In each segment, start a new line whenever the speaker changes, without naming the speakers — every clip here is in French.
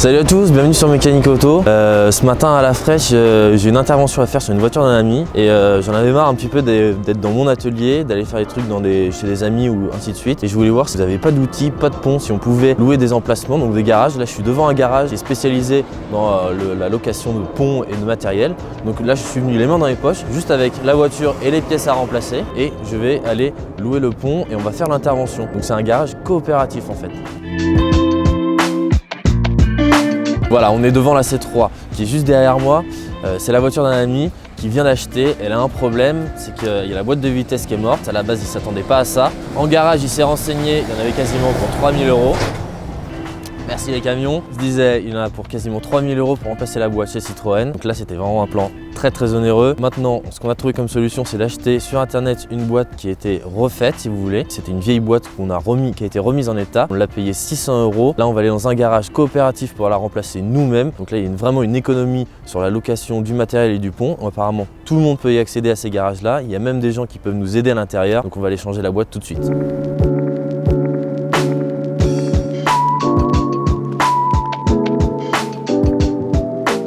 Salut à tous, bienvenue sur Mécanique Auto. Ce matin à la fraîche, j'ai une intervention à faire sur une voiture d'un ami et j'en avais marre un petit peu d'être dans mon atelier, d'aller faire des trucs chez des amis ou ainsi de suite. Et je voulais voir si vous n'avez pas d'outils, pas de pont, si on pouvait louer des emplacements, donc des garages. Là je suis devant un garage qui est spécialisé dans la location de ponts et de matériel. Donc là je suis venu les mains dans les poches, juste avec la voiture et les pièces à remplacer. Et je vais aller louer le pont et on va faire l'intervention. Donc c'est un garage coopératif en fait. Voilà, on est devant la C3 qui est juste derrière moi. C'est la voiture d'un ami qui vient d'acheter. Elle a un problème, c'est qu'il y a la boîte de vitesse qui est morte. À la base, il ne s'attendait pas à ça. En garage, il s'est renseigné, il y en avait quasiment pour 3000 €. Merci les camions. Il se disait, il en a pour quasiment 3000 € pour remplacer la boîte chez Citroën. Donc là, c'était vraiment un plan très onéreux. Maintenant, ce qu'on a trouvé comme solution, c'est d'acheter sur internet une boîte qui a été refaite, si vous voulez. C'était une vieille boîte qui a été remise en état. On l'a payé 600 €. Là, on va aller dans un garage coopératif pour la remplacer nous-mêmes. Donc là, il y a vraiment une économie sur la location du matériel et du pont. Apparemment, tout le monde peut y accéder à ces garages-là. Il y a même des gens qui peuvent nous aider à l'intérieur. Donc on va aller changer la boîte tout de suite.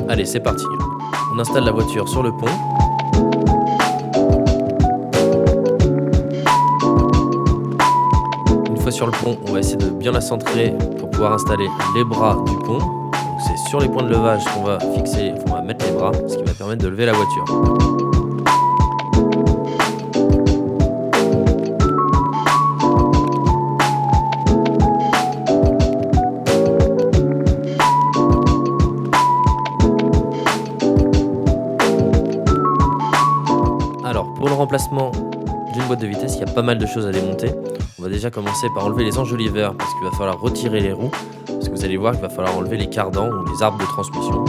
Allez, c'est parti. On installe la voiture sur le pont. Une fois sur le pont, on va essayer de bien la centrer pour pouvoir installer les bras du pont. Donc c'est sur les points de levage qu'on va fixer, on va mettre les bras, ce qui va permettre de lever la voiture. Pour le remplacement d'une boîte de vitesse, il y a pas mal de choses à démonter. On va déjà commencer par enlever les enjoliveurs parce qu'il va falloir retirer les roues. Parce que vous allez voir qu'il va falloir enlever les cardans ou les arbres de transmission.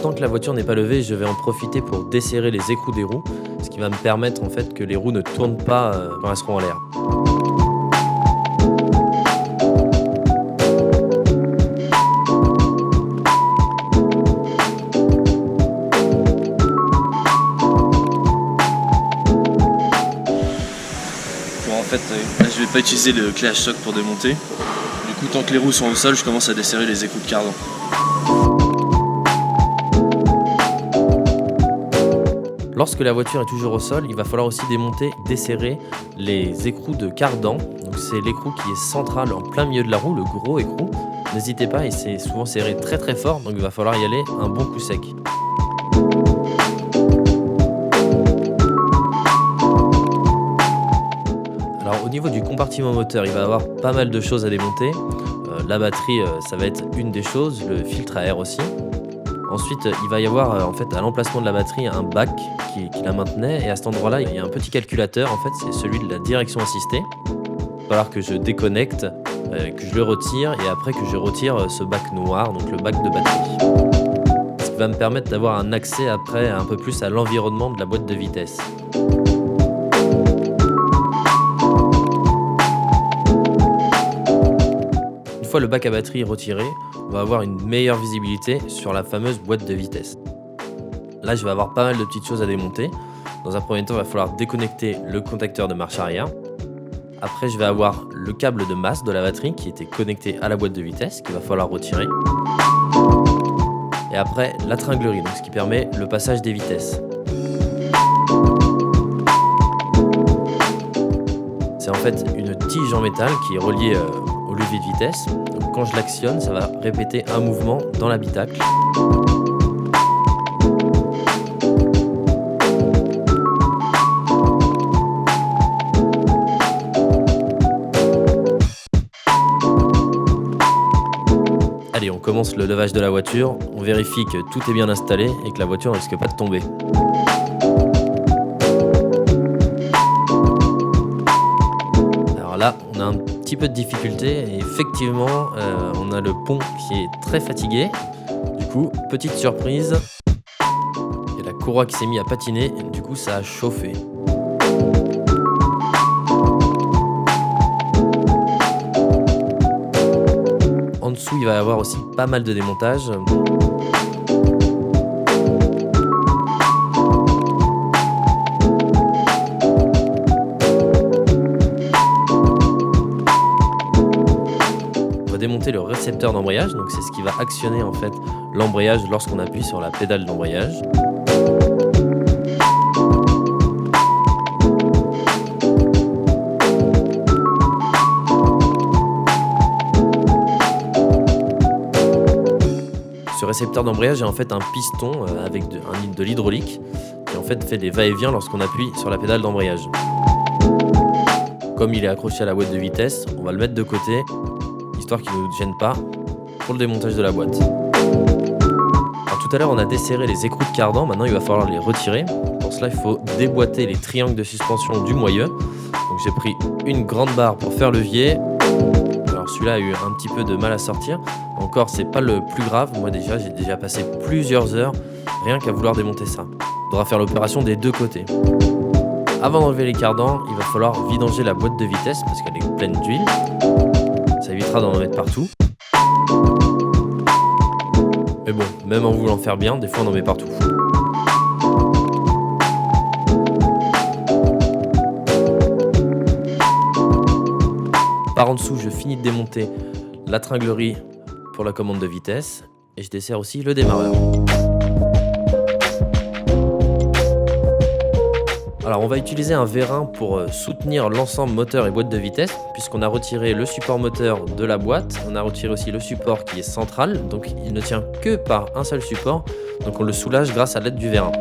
Tant que la voiture n'est pas levée, je vais en profiter pour desserrer les écrous des roues, ce qui va me permettre en fait que les roues ne tournent pas quand elles seront en l'air.
Bon, en fait, là je vais pas utiliser le clé à choc pour démonter. Du coup, tant que les roues sont au sol, je commence à desserrer les écrous de cardan.
Lorsque la voiture est toujours au sol, il va falloir aussi démonter, desserrer les écrous de cardan. Donc c'est l'écrou qui est central en plein milieu de la roue, le gros écrou. N'hésitez pas, et c'est souvent serré très fort, donc il va falloir y aller un bon coup sec. Alors au niveau du compartiment moteur, il va y avoir pas mal de choses à démonter. La batterie, ça va être une des choses, le filtre à air aussi. Ensuite, il va y avoir en fait à l'emplacement de la batterie un bac qui la maintenait, et à cet endroit-là, il y a un petit calculateur, en fait, c'est celui de la direction assistée. Il va falloir que je déconnecte, que je le retire, et après que je retire ce bac noir, donc le bac de batterie. Ce qui va me permettre d'avoir un accès après un peu plus à l'environnement de la boîte de vitesse. Une fois le bac à batterie retiré, on va avoir une meilleure visibilité sur la fameuse boîte de vitesse. Là, je vais avoir pas mal de petites choses à démonter. Dans un premier temps, il va falloir déconnecter le contacteur de marche arrière. Après, je vais avoir le câble de masse de la batterie qui était connecté à la boîte de vitesse, qu'il va falloir retirer. Et après, la tringlerie, donc ce qui permet le passage des vitesses. C'est en fait une tige en métal qui est reliée au levier de vitesse. Donc quand je l'actionne, ça va répéter un mouvement dans l'habitacle. Allez, on commence le levage de la voiture. On vérifie que tout est bien installé et que la voiture ne risque pas de tomber. Alors là, on a un petit peu de difficulté et effectivement, on a le pont qui est très fatigué. Du coup, petite surprise, il y a la courroie qui s'est mise à patiner et du coup, ça a chauffé. En dessous, il va y avoir aussi pas mal de démontage. récepteur d'embrayage, donc c'est ce qui va actionner en fait l'embrayage lorsqu'on appuie sur la pédale d'embrayage. Ce récepteur d'embrayage est en fait un piston avec de l'hydraulique qui en fait des va-et-vient lorsqu'on appuie sur la pédale d'embrayage. Comme il est accroché à la boîte de vitesse, on va le mettre de côté, histoire qu'il ne nous gêne pas pour le démontage de la boîte. Alors, tout à l'heure on a desserré les écrous de cardan, maintenant il va falloir les retirer. Pour cela il faut déboîter les triangles de suspension du moyeu. Donc j'ai pris une grande barre pour faire levier. Alors celui-là a eu un petit peu de mal à sortir. Encore, c'est pas le plus grave. Moi j'ai déjà passé plusieurs heures rien qu'à vouloir démonter ça. Il faudra faire l'opération des deux côtés. Avant d'enlever les cardans, il va falloir vidanger la boîte de vitesse parce qu'elle est pleine d'huile. Ça évitera d'en mettre partout. Mais bon, même en voulant faire bien, des fois on en met partout. Par en dessous, je finis de démonter la tringlerie pour la commande de vitesse et je desserre aussi le démarreur. Alors on va utiliser un vérin pour soutenir l'ensemble moteur et boîte de vitesse puisqu'on a retiré le support moteur de la boîte, on a retiré aussi le support qui est central, donc il ne tient que par un seul support, donc on le soulage grâce à l'aide du vérin.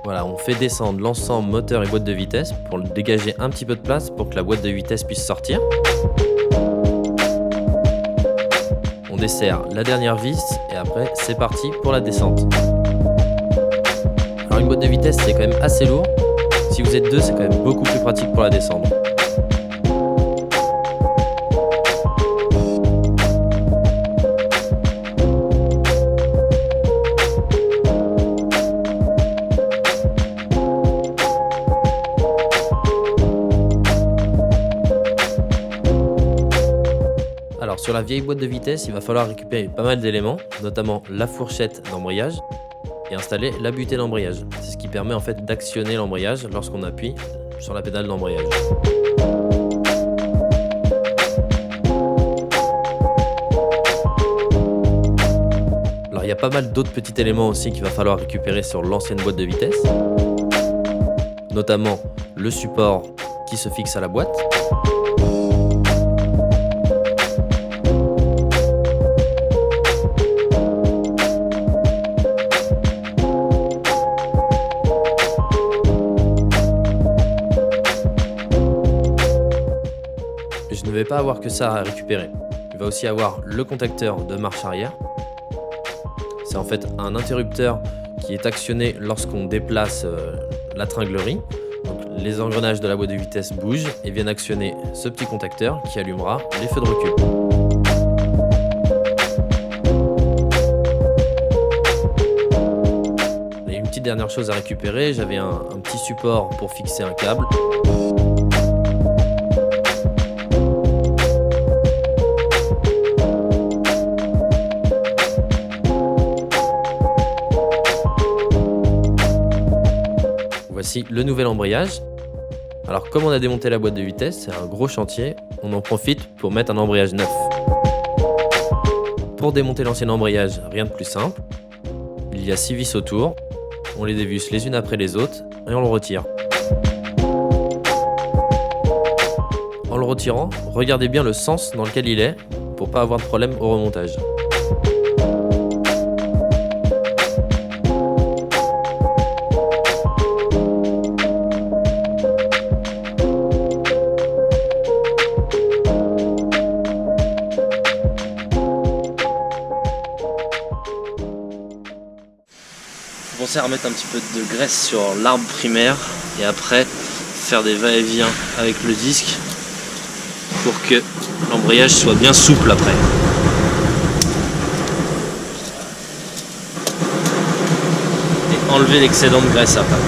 Voilà, on fait descendre l'ensemble moteur et boîte de vitesse pour dégager un petit peu de place pour que la boîte de vitesse puisse sortir. On desserre la dernière vis et après c'est parti pour la descente. Alors une boîte de vitesse c'est quand même assez lourd, si vous êtes deux c'est quand même beaucoup plus pratique pour la descendre. Alors sur la vieille boîte de vitesse, il va falloir récupérer pas mal d'éléments, notamment la fourchette d'embrayage et installer la butée d'embrayage. C'est ce qui permet en fait d'actionner l'embrayage lorsqu'on appuie sur la pédale d'embrayage. Alors il y a pas mal d'autres petits éléments aussi qu'il va falloir récupérer sur l'ancienne boîte de vitesse, notamment le support qui se fixe à la boîte. Je ne vais pas avoir que ça à récupérer. Il va aussi avoir le contacteur de marche arrière. C'est en fait un interrupteur qui est actionné lorsqu'on déplace la tringlerie. Donc, les engrenages de la boîte de vitesse bougent et viennent actionner ce petit contacteur qui allumera les feux de recul. Et une petite dernière chose à récupérer, j'avais un petit support pour fixer un câble. Voici le nouvel embrayage. Alors comme on a démonté la boîte de vitesse, c'est un gros chantier, on en profite pour mettre un embrayage neuf. Pour démonter l'ancien embrayage, rien de plus simple. Il y a 6 vis autour, on les dévisse les unes après les autres et on le retire. En le retirant, regardez bien le sens dans lequel il est pour pas avoir de problème au remontage.
Pensez à remettre un petit peu de graisse sur l'arbre primaire et après faire des va-et-vient avec le disque pour que l'embrayage soit bien souple après. Et enlever l'excédent de graisse après.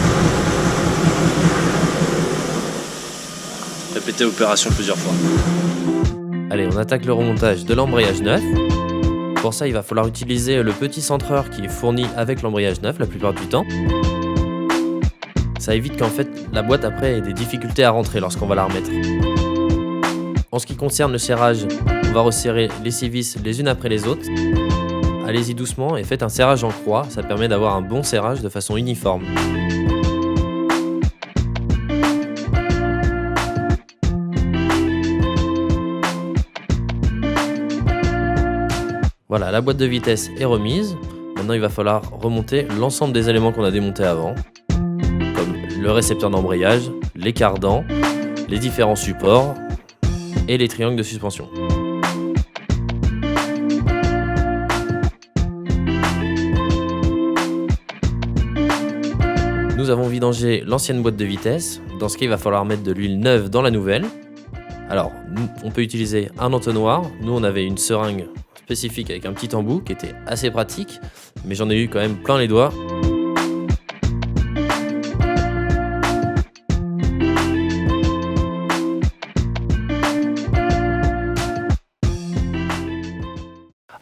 Répétez l'opération plusieurs fois.
Allez, on attaque le remontage de l'embrayage neuf. Pour ça, il va falloir utiliser le petit centreur qui est fourni avec l'embrayage neuf la plupart du temps. Ça évite qu'en fait la boîte après ait des difficultés à rentrer lorsqu'on va la remettre. En ce qui concerne le serrage, on va resserrer les 6 vis les unes après les autres. Allez-y doucement et faites un serrage en croix, ça permet d'avoir un bon serrage de façon uniforme. Voilà, la boîte de vitesse est remise. Maintenant, il va falloir remonter l'ensemble des éléments qu'on a démontés avant, comme le récepteur d'embrayage, les cardans, les différents supports et les triangles de suspension. Nous avons vidangé l'ancienne boîte de vitesse. Dans ce cas, il va falloir mettre de l'huile neuve dans la nouvelle. Alors, on peut utiliser un entonnoir. Nous, on avait une seringue spécifique avec un petit embout qui était assez pratique, mais j'en ai eu quand même plein les doigts.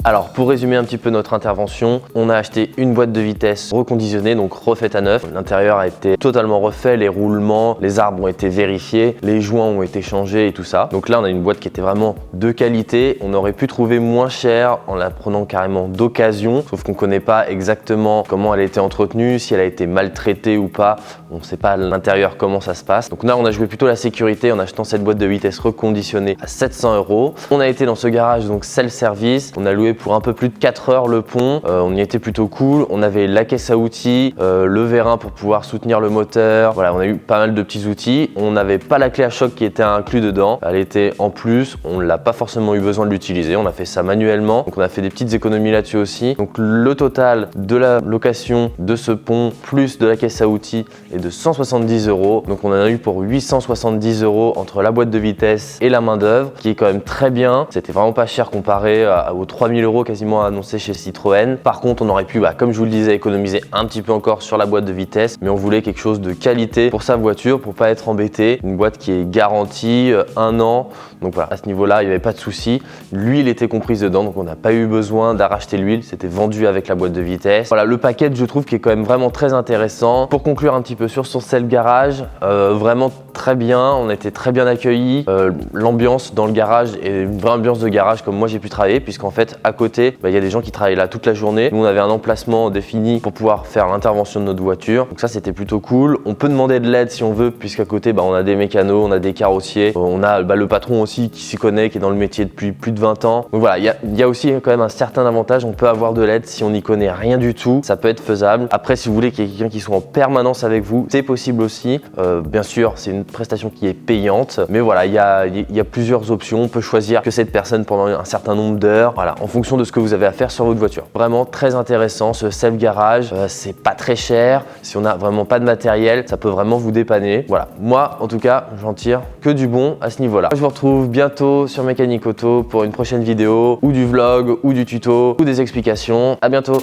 Alors pour résumer un petit peu notre intervention, on a acheté une boîte de vitesse reconditionnée, donc refaite à neuf. L'intérieur a été totalement refait, les roulements, les arbres ont été vérifiés, les joints ont été changés et tout ça. Donc là on a une boîte qui était vraiment de qualité. On aurait pu trouver moins cher en la prenant carrément d'occasion, sauf qu'on ne connaît pas exactement comment elle a été entretenue, si elle a été maltraitée ou pas. On ne sait pas à l'intérieur comment ça se passe. Donc là on a joué plutôt la sécurité en achetant cette boîte de vitesse reconditionnée à 700 €. On a été dans ce garage donc self-service, on a loué pour un peu plus de 4 heures le pont, on y était plutôt cool. On avait la caisse à outils, le vérin pour pouvoir soutenir le moteur, voilà, on a eu pas mal de petits outils. On n'avait pas la clé à choc qui était inclus dedans, elle était en plus, on l'a pas forcément eu besoin de l'utiliser, on a fait ça manuellement, donc on a fait des petites économies là-dessus aussi. Donc le total de la location de ce pont plus de la caisse à outils est de 170 €, donc on en a eu pour 870 € entre la boîte de vitesse et la main d'œuvre, qui est quand même très bien. C'était vraiment pas cher comparé aux 3000 € quasiment annoncés chez Citroën. Par contre, on aurait pu, comme je vous le disais, économiser un petit peu encore sur la boîte de vitesse, mais on voulait quelque chose de qualité pour sa voiture, pour pas être embêté. Une boîte qui est garantie 1 an, donc voilà, à ce niveau-là, il n'y avait pas de souci. L'huile était comprise dedans, donc on n'a pas eu besoin d'arracher l'huile, c'était vendu avec la boîte de vitesse. Voilà, le package, je trouve, qui est quand même vraiment très intéressant. Pour conclure un petit peu sur son self-garage, vraiment très bien, on a été très bien accueillis. L'ambiance dans le garage est une vraie ambiance de garage comme moi j'ai pu travailler, puisqu'en fait, à côté, il y a des gens qui travaillent là toute la journée. Nous, on avait un emplacement défini pour pouvoir faire l'intervention de notre voiture. Donc ça, c'était plutôt cool. On peut demander de l'aide si on veut, puisqu'à côté, on a des mécanos, on a des carrossiers. On a le patron aussi qui s'y connaît, qui est dans le métier depuis plus de 20 ans. Donc voilà, il y a aussi quand même un certain avantage. On peut avoir de l'aide si on n'y connaît rien du tout. Ça peut être faisable. Après, si vous voulez qu'il y ait quelqu'un qui soit en permanence avec vous, c'est possible aussi. Bien sûr, c'est une prestation qui est payante. Mais voilà, il y a plusieurs options. On peut choisir que cette personne pendant un certain nombre d'heures. Voilà, en fonction de ce que vous avez à faire sur votre voiture. Vraiment très intéressant ce self-garage, c'est pas très cher. Si on n'a vraiment pas de matériel, ça peut vraiment vous dépanner. Voilà, moi en tout cas, j'en tire que du bon à ce niveau-là. Je vous retrouve bientôt sur Mécanique Auto pour une prochaine vidéo, ou du vlog, ou du tuto, ou des explications. À bientôt.